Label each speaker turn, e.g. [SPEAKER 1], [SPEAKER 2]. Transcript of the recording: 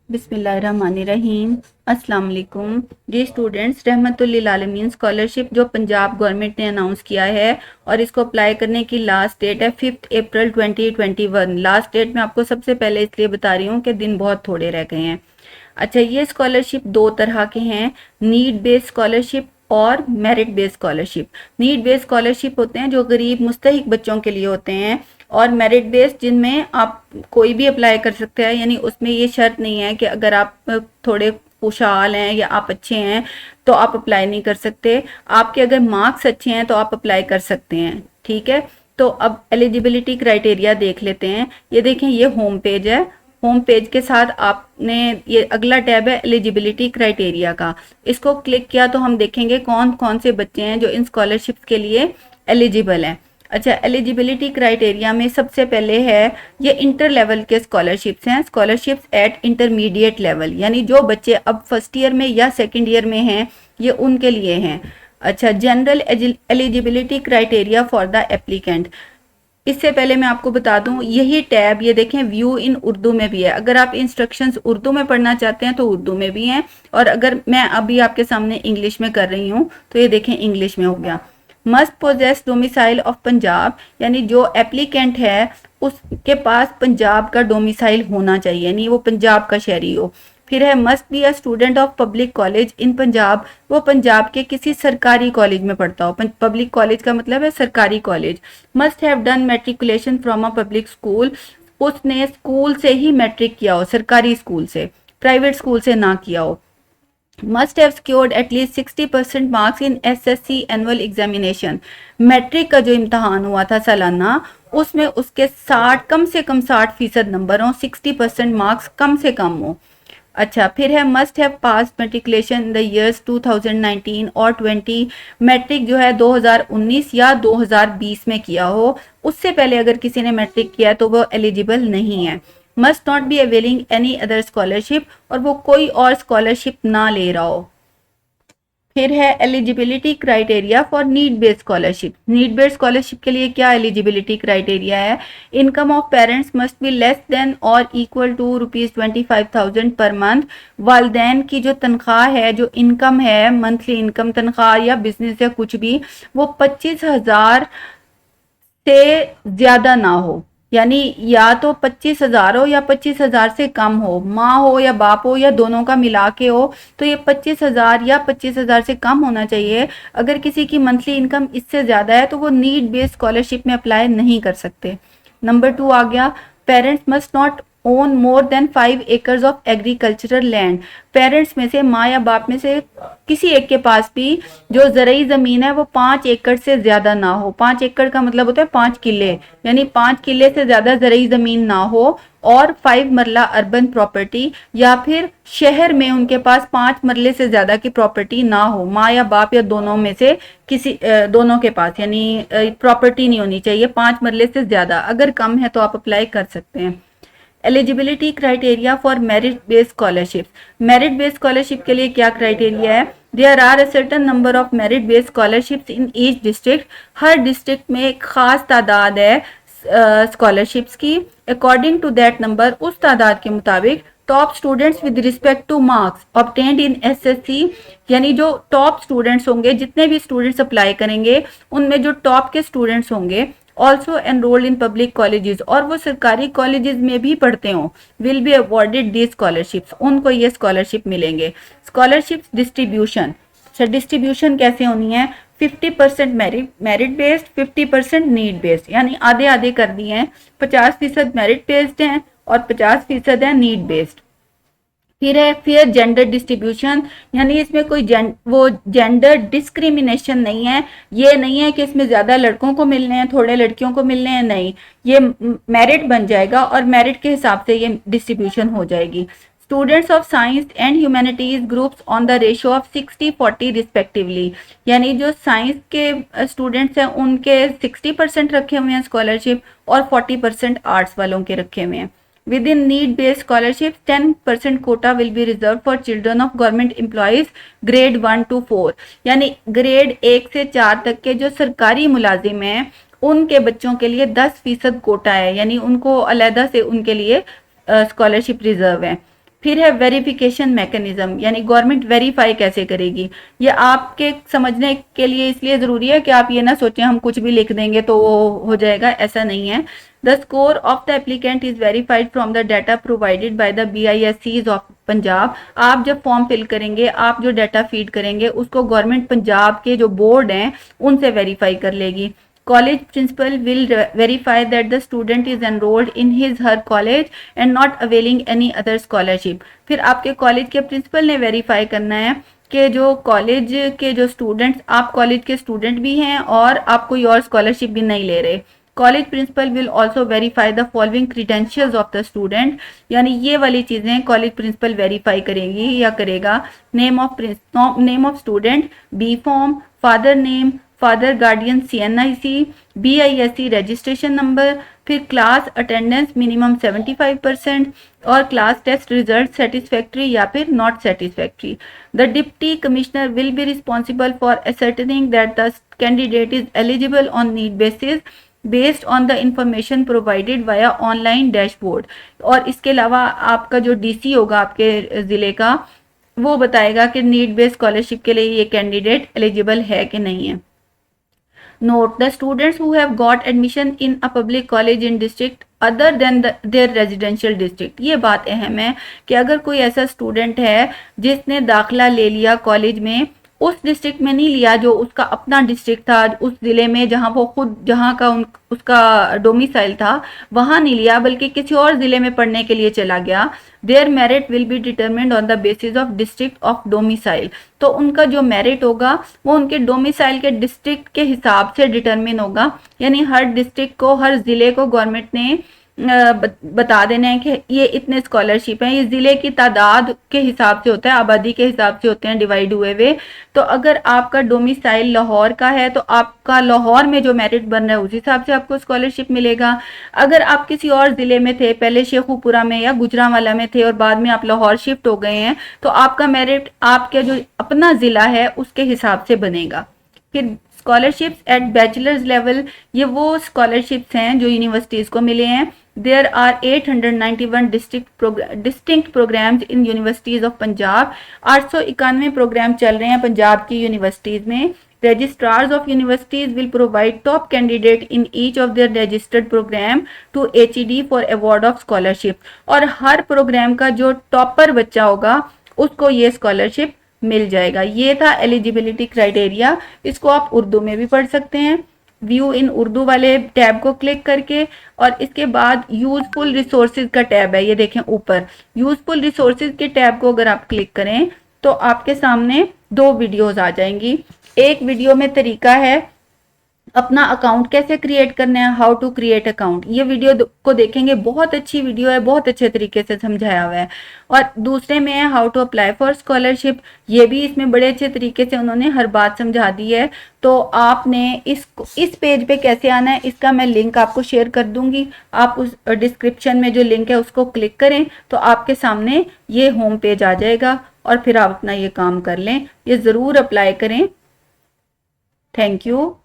[SPEAKER 1] बिस्मिल्लाहिर्रहमानिर्रहीम। अस्सलाम वालेकुम। जी स्टूडेंट्स, रहमतुल लिल आलमीन स्कॉलरशिप जो पंजाब गवर्नमेंट ने अनाउंस किया है और इसको अप्लाई करने की लास्ट डेट है 5 अप्रैल 2021। लास्ट डेट मैं आपको सबसे पहले इसलिए बता रही हूँ कि दिन बहुत थोड़े रह गए हैं। अच्छा, ये स्कॉलरशिप दो तरह के हैं, नीड बेस्ड स्कॉलरशिप और merit based scholarship. Need based scholarship होते हैं जो गरीब मुस्तहिक बच्चों के लिए होते हैं, और मेरिट बेस्ड जिनमें आप कोई भी अप्लाई कर सकते हैं, यानी उसमें ये शर्त नहीं है कि अगर आप थोड़े खुशहाल हैं या आप अच्छे हैं तो आप अप्लाई नहीं कर सकते। आपके अगर मार्क्स अच्छे हैं तो आप अप्लाई कर सकते हैं। ठीक है, तो अब एलिजिबिलिटी क्राइटेरिया देख लेते हैं। ये देखें, ये होम पेज है। होम पेज के साथ आपने ये अगला टैब है एलिजिबिलिटी क्राइटेरिया का। इसको क्लिक किया तो हम देखेंगे कौन कौन से बच्चे हैं जो इन स्कॉलरशिप्स के लिए एलिजिबल हैं। अच्छा, एलिजिबिलिटी क्राइटेरिया में सबसे पहले है ये इंटर लेवल के स्कॉलरशिप्स हैं, स्कॉलरशिप्स एट इंटरमीडिएट लेवल, यानी जो बच्चे अब फर्स्ट ईयर में या सेकेंड ईयर में हैं ये उनके लिए हैं। अच्छा, general eligibility criteria for the applicant. इससे पहले मैं आपको बता दूं, यही टैब ये देखें व्यू इन उर्दू में भी है। अगर आप इंस्ट्रक्शंस उर्दू में पढ़ना चाहते हैं तो उर्दू में भी हैं, और अगर मैं अभी आपके सामने इंग्लिश में कर रही हूँ तो ये देखें इंग्लिश में हो गया। Must possess domicile of Punjab, यानी जो एप्लीकेंट है उसके पास पंजाब का डोमिसाइल होना चाहिए, यानी वो पंजाब का शहरी हो। फिर है must be a student of public college in Punjab, वो पंजाब के किसी सरकारी कॉलेज में पढ़ता हो। पब्लिक कॉलेज का मतलब है सरकारी college. Must have done matriculation from a public school, उसने स्कूल से ही मैट्रिक किया हो, सरकारी स्कूल से, प्राइवेट स्कूल से ना किया हो। Must have scored at least 60% marks in SSC annual examination, matric का जो इम्तहान हुआ था सालाना उसमें उसके 60 कम से कम 60% नंबर हो, 60% मार्क्स कम से कम हो। अच्छा, फिर है must have pass matriculation in the years 2019 और 20, मैट्रिक जो है 2019 या 2020 में किया हो। उससे पहले अगर किसी ने मैट्रिक किया तो वो एलिजिबल नहीं है। Must not be availing any other scholarship, और वो कोई और स्कॉलरशिप ना ले रहा हो। फिर है eligibility criteria for need based scholarship. Need based scholarship के लिए क्या एलिजिबिलिटी क्राइटेरिया है? Income of parents must be less than और इक्वल टू ₹25,000 पर मंथ। वालदैन की जो तनख्वाह है, जो इनकम है, मंथली इनकम, तनख्वाह या बिजनेस या कुछ भी, वो 25,000 से ज्यादा ना हो, यानी या तो 25,000 हो या 25,000 से कम हो, माँ हो या बाप हो या दोनों का मिला के हो, तो ये 25,000 या 25,000 से कम होना चाहिए। अगर किसी की मंथली इनकम इससे ज्यादा है तो वो नीड बेस्ड स्कॉलरशिप में अप्लाई नहीं कर सकते। नंबर 2 आ गया, parents must not own more than 5 acres of agricultural land. Parents में से, माँ या बाप में से किसी एक के पास भी जो ज़रूरी ज़मीन है वो 5 एकड़ से ज़्यादा ना हो। 5 एकड़ का मतलब होता है 5 किले, यानी 5 किले से ज़्यादा ज़रूरी ज़मीन ना हो, और 5 मरला अर्बन प्रॉपर्टी, या फिर शहर में उनके पास 5 मरले से ज़्यादा की प्रॉपर्टी ना हो। माँ या बाप या दोनों में से किसी दोनों के पास, यानी प्रॉपर्टी नहीं होनी चाहिए 5 मरले से ज़्यादा। अगर कम है तो आप अप्लाई कर सकते हैं। Eligibility criteria for merit based scholarship. Merit based scholarship के लिए क्या क्राइटेरिया है? There are a certain number of merit based scholarships in each district. हर डिस्ट्रिक्ट में एक खास तादाद है स्कॉलरशिप्स की। अकॉर्डिंग टू दैट नंबर, उस तादाद के मुताबिक top students with respect two marks obtained in SSC, यानी जो टॉप स्टूडेंट्स होंगे, जितने भी स्टूडेंट्स अप्लाई करेंगे उनमें जो टॉप के स्टूडेंट्स होंगे, also enrolled in public colleges, और वो सरकारी कॉलेजेस में भी पढ़ते हों, will be awarded the scholarships, उनको ये स्कॉलरशिप मिलेंगे। Scholarships distribution. अच्छा, डिस्ट्रीब्यूशन कैसे होनी है? 50% मेरिट बेस्ड, 50% नीड बेस्ड, यानी आधे आधे कर दिए हैं। 50% मेरिट बेस्ड हैं और 50% है नीड बेस्ड। फिर है फेयर जेंडर डिस्ट्रीब्यूशन, यानी इसमें कोई वो जेंडर डिस्क्रिमिनेशन नहीं है। ये नहीं है कि इसमें ज्यादा लड़कों को मिलने हैं थोड़े लड़कियों को मिलने हैं, नहीं, ये मेरिट बन जाएगा और मेरिट के हिसाब से ये डिस्ट्रीब्यूशन हो जाएगी। Students of science and humanities groups on the ratio of 60-40 respectively, यानी जो साइंस के स्टूडेंट्स हैं उनके 60% रखे हुए हैं स्कॉलरशिप, और 40% आर्ट्स वालों के रखे हुए हैं। Within need-based scholarships, 10% quota will be reserved for children of government employees grade 1 to 4, यानी ग्रेड 1 से 4 तक के जो सरकारी मुलाजिम हैं उनके बच्चों के लिए 10% कोटा है, यानी उनको अलहदा से उनके लिए स्कॉलरशिप रिजर्व है। फिर है वेरिफिकेशन मैकेनिज्म, यानी गवर्नमेंट वेरीफाई कैसे करेगी। ये आपके समझने के लिए इसलिए जरूरी है कि आप ये ना सोचें हम कुछ भी लिख देंगे तो वो हो जाएगा, ऐसा नहीं है। The score of the applicant is verified from the data provided by the BISCs of Punjab. आप जब फॉर्म फिल करेंगे, आप जो डाटा फीड करेंगे उसको गवर्नमेंट पंजाब के जो बोर्ड हैं उनसे वेरीफाई कर लेगी। College principal will verify that the student is enrolled in his her college and not availing any other scholarship। फिर आपके कॉलेज के प्रिंसिपल ने वेरीफाई करना है कि जो कॉलेज के जो स्टूडेंट्स, आप कॉलेज के स्टूडेंट भी हैं और आप कोई और स्कॉलरशिप भी नहीं ले रहे। College principal will also verify the following credentials of the student, यानी ये वाली चीजें कॉलेज प्रिंसिपल वेरीफाई करेंगी या करेगा। Name of student, B form, father name, father guardian CNIC, BISC registration number, फिर क्लास अटेंडेंस मिनिमम 75% और क्लास टेस्ट रिजल्ट सेटिस्फैक्ट्री या फिर not satisfactory. The deputy commissioner will be responsible for ascertaining that the candidate is eligible on need basis based on the information provided via online dashboard. और इसके अलावा आपका जो DC होगा आपके ज़िले का, वो बताएगा कि नीड बेस्ड स्कॉलरशिप के लिए ये कैंडिडेट एलिजिबल है कि नहीं है। Note, the students who have got admission in a public college in district other than their residential district, ये बात अहम है कि अगर कोई ऐसा स्टूडेंट है जिसने दाखिला ले लिया कॉलेज में, उस डिस्ट्रिक्ट में नहीं लिया जो उसका अपना डिस्ट्रिक्ट था, उस जिले में जहां वो खुद जहां का उसका डोमिसाइल था वहां नहीं लिया, बल्कि किसी और जिले में पढ़ने के लिए चला गया, there merit will be determined on the basis of district of domicile. तो उनका जो मेरिट होगा वो उनके डोमिसाइल के डिस्ट्रिक्ट के हिसाब से डिटरमिन होगा। यानी हर डिस्ट्रिक्ट को, हर जिले को गवर्नमेंट ने बता देना है कि ये इतने स्कॉलरशिप हैं। ये जिले की तादाद के हिसाब से होता है, आबादी के हिसाब से होते हैं डिवाइड हुए हुए। तो अगर आपका डोमिसाइल लाहौर का है तो आपका लाहौर में जो मेरिट बन रहा है उस हिसाब से आपको स्कॉलरशिप मिलेगा। अगर आप किसी और जिले में थे, पहले शेखुपुरा में या गुजरांवाला में थे और बाद में आप लाहौर शिफ्ट हो गए हैं, तो आपका मेरिट आपका जो अपना जिला है उसके हिसाब से बनेगा। फिर स्कॉलरशिप्स एट बैचलर्स लेवल, ये वो स्कॉलरशिप्स हैं जो यूनिवर्सिटीज़ को मिले हैं। There are 891 distinct programs in universities of Punjab. 891 program चल रहे हैं पंजाब की यूनिवर्सिटीज़ में। Registrars of universities will provide top candidate in each of their registered program to HED for award of scholarship। और हर प्रोग्राम का जो टॉपर बच्चा होगा उसको ये स्कॉलरशिप मिल जाएगा। ये था एलिजिबिलिटी क्राइटेरिया। इसको आप उर्दू में भी पढ़ सकते हैं, व्यू इन उर्दू वाले टैब को क्लिक करके। और इसके बाद यूजफुल रिसोर्सेज का टैब है, ये देखें ऊपर। यूजफुल रिसोर्सेज के टैब को अगर आप क्लिक करें तो आपके सामने 2 वीडियोज आ जाएंगी। एक वीडियो में तरीका है अपना अकाउंट कैसे क्रिएट करना है, हाउ टू क्रिएट अकाउंट। ये वीडियो को देखेंगे, बहुत अच्छी वीडियो है, बहुत अच्छे तरीके से समझाया हुआ है। और दूसरे में है how to apply for scholarship, ये भी इसमें बड़े अच्छे तरीके से उन्होंने हर बात समझा दी है। तो आपने इस पेज पे कैसे आना है इसका मैं लिंक आपको शेयर कर दूंगी। आप उस डिस्क्रिप्शन में जो लिंक है उसको क्लिक करें तो आपके सामने ये होम पेज आ जाएगा और फिर आप अपना ये काम कर लें। ये ज़रूर अप्लाई करें। Thank you.